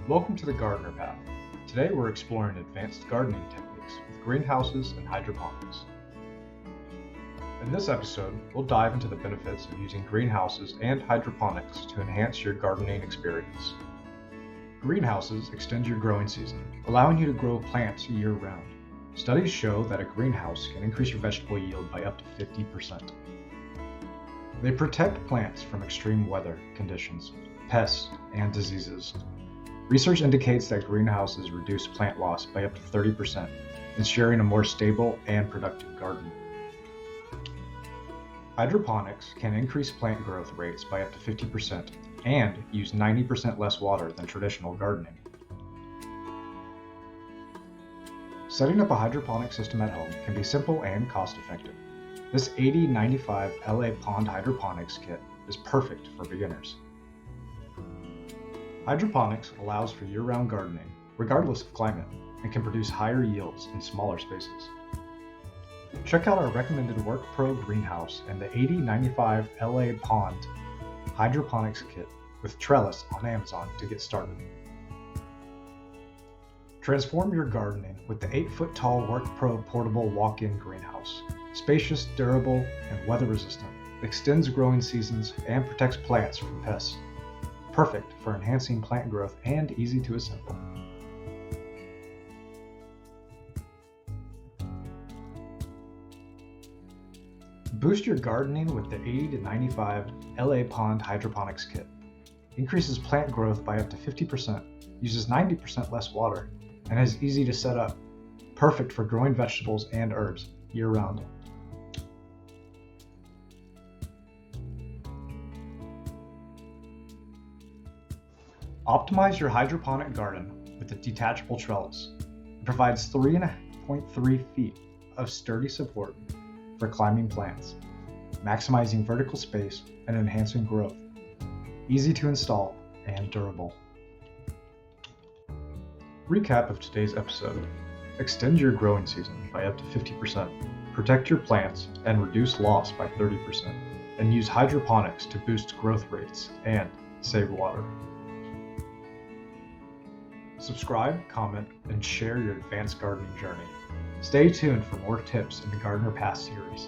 Welcome to the Gardener Path. Today we're exploring advanced gardening techniques with greenhouses and hydroponics. In this episode, we'll dive into the benefits of using greenhouses and hydroponics to enhance your gardening experience. Greenhouses extend your growing season, allowing you to grow plants year-round. Studies show that a greenhouse can increase your vegetable yield by up to 50%. They protect plants from extreme weather conditions, pests, and diseases. Research indicates that greenhouses reduce plant loss by up to 30%, ensuring a more stable and productive garden. Hydroponics can increase plant growth rates by up to 50% and use 90% less water than traditional gardening. Setting up a hydroponic system at home can be simple and cost-effective. This 8095 LA Pond Hydroponics Kit is perfect for beginners. Hydroponics allows for year-round gardening, regardless of climate, and can produce higher yields in smaller spaces. Check out our recommended WORKPRO Greenhouse and the 8095 LA Pond Hydroponics Kit with Trellis on Amazon to get started. Transform your gardening with the 8-foot-tall WORKPRO Portable Walk-In Greenhouse. Spacious, durable, and weather-resistant, extends growing seasons, and protects plants from pests. Perfect for enhancing plant growth and easy to assemble. Boost your gardening with the 80-95 LA Pond Hydroponics Kit. Increases plant growth by up to 50%, uses 90% less water, and is easy to set up. Perfect for growing vegetables and herbs year-round. Optimize your hydroponic garden with a detachable trellis. It provides 3.3 feet of sturdy support for climbing plants, maximizing vertical space and enhancing growth. Easy to install and durable. Recap of today's episode. Extend your growing season by up to 50%. Protect your plants and reduce loss by 30%. And use hydroponics to boost growth rates and save water. Subscribe, comment, and share your advanced gardening journey. Stay tuned for more tips in the Gardener Path series.